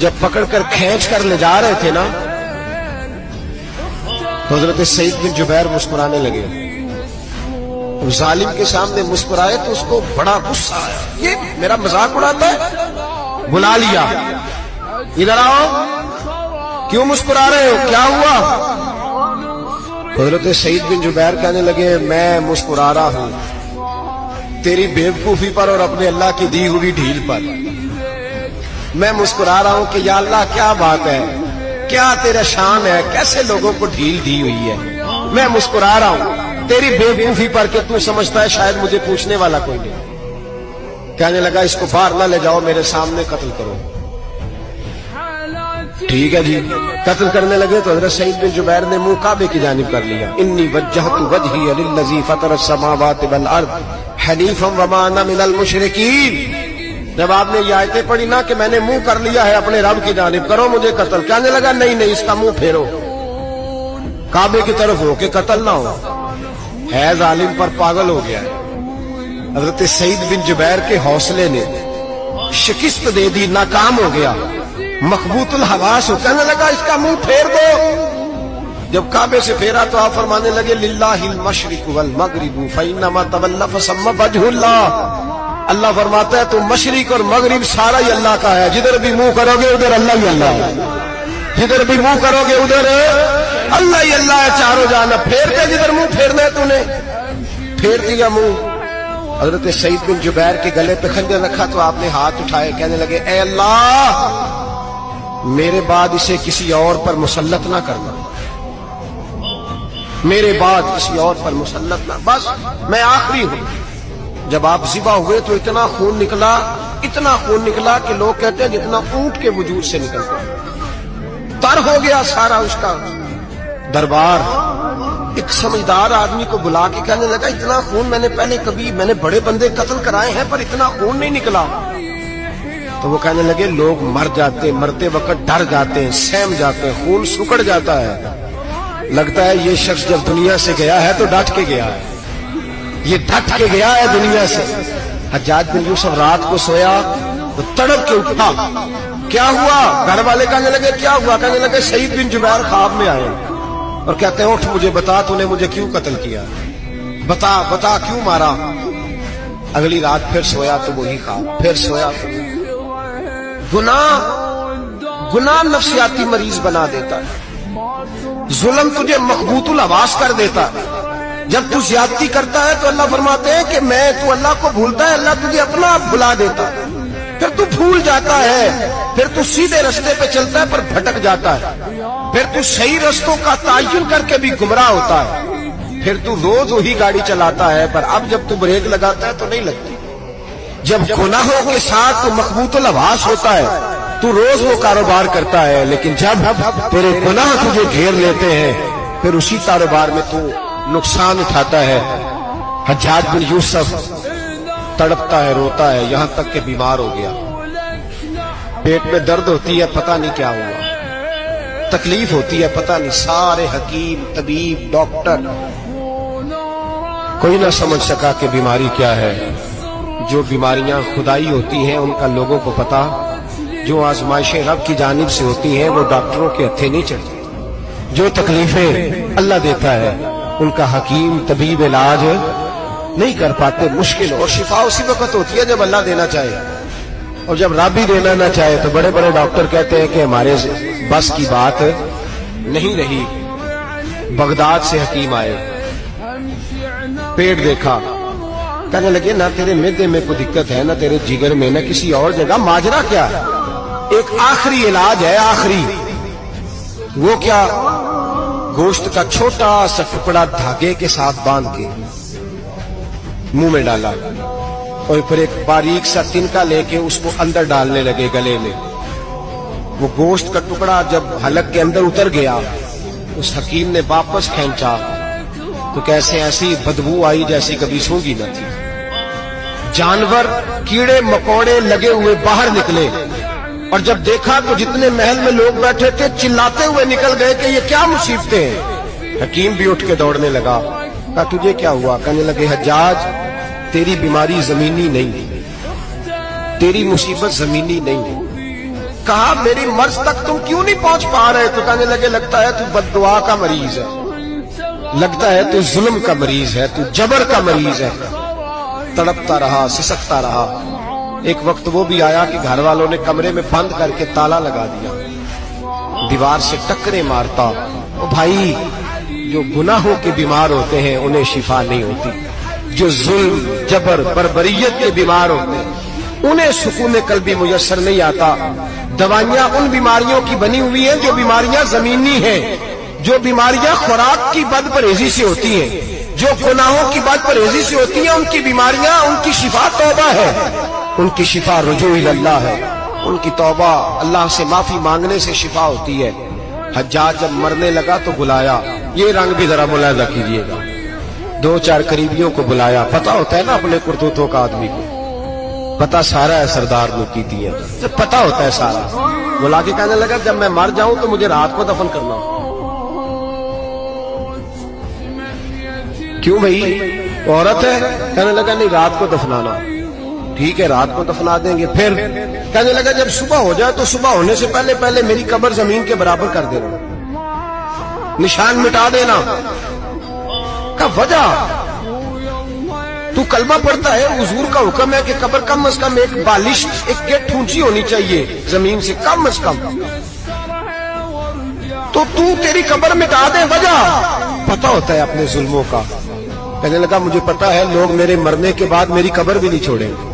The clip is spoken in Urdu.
جب پکڑ کر کھینچ کر لے جا رہے تھے نا تو حضرت سعید بن جبیر مسکرانے لگے. ظالم کے سامنے مسکرائے تو اس کو بڑا غصہ آیا, یہ میرا مذاق اڑاتا ہے. بلا لیا, ادھر آؤ, کیوں مسکرا رہے ہو, کیا ہوا؟ حضرت سعید بن جبیر کہنے لگے میں مسکرا رہا ہوں تیری بیوقوفی پر اور اپنے اللہ کی دی ہوئی ڈھیل پر. میں مسکرا رہا ہوں کہ یا اللہ کیا بات ہے, کیا تیرا شان ہے, کیسے لوگوں کو ڈھیل دی ہوئی ہے. میں مسکرا رہا ہوں تیری بیوقوفی پر کہ تو سمجھتا ہے شاید مجھے پوچھنے والا کوئی نہیں. کہنے لگا اس کو باہر نہ لے جاؤ, میرے سامنے قتل کرو. ٹھیک ہے جی, قتل کرنے لگے تو حضرت سعید بن جبیر نے منہ کعبے کی جانب کر لیا. انی وجہت وجہی للذی فطر السماوات والارض حنیفا وما انا من المشرکین. جب آپ نے یہ آیتیں پڑھی نا کہ میں نے منہ کر لیا ہے اپنے رب کی جانب, کرو مجھے قتل. کہنے لگا نہیں نہیں, اس کا منہ پھیرو, کعبے کی طرف ہو کہ قتل نہ ہو. ہے ظالم پر پاگل ہو گیا. حضرت سعید بن جبیر کے حوصلے نے شکست دے دی, ناکام ہو گیا, مخبوط الحواس ہو. کہنے لگا اس کا منہ پھیر دو. جب کعبے سے پھیرا تو آپ فرمانے لگے للہ المشرق والمغرب فانما تولى فثم وجه اللہ. اللہ فرماتا ہے تو مشرق اور مغرب سارا ہی اللہ کا ہے, جدھر بھی منہ کرو گے ادھر اللہ ہی اللہ ہے, جدھر بھی منہ کرو گے ادھر اللہ ہی اللہ ہے. چاروں جانب پھیر دے, جدھر منہ پھیرنا ہے تو نے پھیر دیا منہ. حضرت سعید بن جبیر کے گلے پہ خنجر رکھا تو آپ نے ہاتھ اٹھائے, کہنے لگے اے اللہ میرے بعد اسے کسی اور پر مسلط نہ کرنا, میرے بعد کسی اور پر مسلط نہ, بس میں آخری ہوں. جب آپ ذبح ہوئے تو اتنا خون نکلا کہ لوگ کہتے ہیں جتنا اونٹ کے وجود سے نکلتا ہے. تر ہو گیا سارا اس کا دربار. ایک سمجھدار آدمی کو بلا کے کہنے لگا اتنا خون میں نے بڑے بندے قتل کرائے ہیں پر اتنا خون نہیں نکلا. تو وہ کہنے لگے لوگ مر جاتے ہیں, مرتے وقت ڈر جاتے ہیں, سہم جاتے ہیں, خون سکڑ جاتا ہے. لگتا ہے یہ شخص جب دنیا سے گیا ہے تو ڈٹ کے گیا ہے, یہ ڈٹ کے گیا ہے دنیا سے. حجاج بن یوسف رات کو سویا تو تڑپ کے اٹھا, کیا ہوا؟ گھر والے کہنے لگے کیا ہوا؟ کہنے لگے سعید بن جبیر خواب میں آئے اور کہتے ہیں اٹھ مجھے بتا تو نے مجھے کیوں قتل کیا, بتا کیوں مارا. اگلی رات پھر سویا تو وہی خواب, پھر سویا تو گناہ نفسیاتی مریض بنا دیتا ہے, ظلم تجھے مخبوط الحواس کر دیتا ہے. جب تو زیادتی کرتا ہے تو اللہ فرماتے ہیں کہ تو اللہ کو بھولتا ہے, اللہ تجھے اپنا آپ بھلا دیتا ہے. پھر تو بھول جاتا ہے, پھر تو سیدھے رستے پہ چلتا ہے پر بھٹک جاتا ہے, پھر تو صحیح رستوں کا تعین کر کے بھی گمراہ ہوتا ہے, پھر تو روز وہی گاڑی چلاتا ہے پر اب جب تو بریک لگاتا ہے تو نہیں لگتی. جب گناہوں کے ساتھ تو مخبوط الحواس ہوتا ہے تو روز وہ کاروبار کرتا ہے, لیکن جب تیرے گناہ تجھے گھیر لیتے ہیں پھر اسی کاروبار میں تو نقصان اٹھاتا ہے. حجاج بن یوسف تڑپتا ہے, روتا ہے, یہاں تک کہ بیمار ہو گیا. پیٹ میں درد ہوتی ہے, پتہ نہیں کیا ہوا, تکلیف ہوتی ہے, پتہ نہیں. سارے حکیم, طبیب, ڈاکٹر کوئی نہ سمجھ سکا کہ بیماری کیا ہے. جو بیماریاں خدائی ہوتی ہیں ان کا لوگوں کو پتا, جو آزمائشیں رب کی جانب سے ہوتی ہیں وہ ڈاکٹروں کے ہتھے نہیں چڑھتی. جو تکلیفیں اللہ دیتا ہے ان کا حکیم طبیب علاج نہیں کر پاتے, مشکل. اور شفا اسی وقت ہوتی ہے جب اللہ دینا چاہے, اور جب رب ہی دینا نہ چاہے تو بڑے بڑے ڈاکٹر کہتے ہیں کہ ہمارے بس کی بات نہیں رہی. بغداد سے حکیم آئے, پیٹ دیکھا, کہنے لگے نہ تیرے معدے میں کوئی دقت ہے, نہ تیرے جگر میں, نہ کسی اور جگہ, ماجرا کیا ہے؟ ایک آخری علاج ہے, آخری. وہ کیا؟ گوشت کا چھوٹا سا ٹکڑا دھاگے کے ساتھ باندھ کے منہ میں ڈالا اور پھر ایک باریک سا تنکا لے کے اس کو اندر ڈالنے لگے گلے میں. وہ گوشت کا ٹکڑا جب حلق کے اندر اتر گیا اس حکیم نے واپس کھینچا تو کیسے ایسی بدبو آئی جیسی کبھی سونگی نہ تھی. جانور, کیڑے مکوڑے لگے ہوئے باہر نکلے, اور جب دیکھا تو جتنے محل میں لوگ بیٹھے تھے چلاتے ہوئے نکل گئے کہ یہ کیا مصیبتیں ہیں. حکیم بھی اٹھ کے دوڑنے لگا, کہا تجھے کیا ہوا؟ کہنے لگے حجاج تیری بیماری زمینی نہیں, تیری مصیبت زمینی نہیں, کہا میری مرض تک تم کیوں نہیں پہنچ پا رہے؟ تو کہنے لگے لگتا ہے تو بد دعا کا مریض ہے، لگتا ہے تو ظلم کا مریض ہے، تو جبر کا مریض ہے۔ تڑپتا رہا، سسکتا رہا۔ ایک وقت وہ بھی آیا کہ گھر والوں نے کمرے میں بند کر کے تالا لگا دیا، دیوار سے ٹکرے مارتا۔ او بھائی، جو گناہوں کے بیمار ہوتے ہیں انہیں شفا نہیں ہوتی، جو ظلم، جبر، بربریت کے بیمار ہوتے ہیں انہیں سکون قلبی میسر نہیں آتا۔ دوائیاں ان بیماریوں کی بنی ہوئی ہیں جو بیماریاں زمینی ہیں، جو بیماریاں خوراک کی بد پرہیزی سے ہوتی ہیں، جو گناہوں کی بد پرہیزی سے ہوتی ہیں، ان کی بیماریاں، ان کی شفا توبہ ہے، ان کی شفا رجوع اللہ ہے، ان کی توبہ اللہ سے معافی مانگنے سے شفا ہوتی ہے۔ حجاج جب مرنے لگا تو بلایا، یہ رنگ بھی ذرا ملاحظہ کیجیے گا، 2-4 قریبیوں کو بلایا۔ پتا ہوتا ہے نا اپنے کرتوتوں کا آدمی کو، پتا سارا ہے سردار نے کی دیا، جب پتا ہوتا ہے سارا، بلا کے کہنے لگا جب میں مر جاؤں تو مجھے رات کو دفن کرنا۔ کیوں بھائی، عورت ہے؟ کہنے لگا نہیں، رات کو دفنانا۔ ٹھیک ہے، رات کو دفنا دیں گے۔ پھر کہنے لگا جب صبح ہو جائے تو صبح ہونے سے پہلے پہلے میری قبر زمین کے برابر کر دینا، نشان مٹا دینا۔ کا وجہ تو کلمہ پڑھتا ہے، حضور کا حکم ہے کہ قبر کم از کم ایک بالش، ایک گیٹ اونچی ہونی چاہیے زمین سے، کم از کم۔ تو تیری قبر مٹا دے، وجہ پتا ہوتا ہے اپنے ظلموں کا۔ کہنے لگا مجھے پتا ہے لوگ میرے مرنے کے بعد میری قبر بھی نہیں چھوڑیں گے۔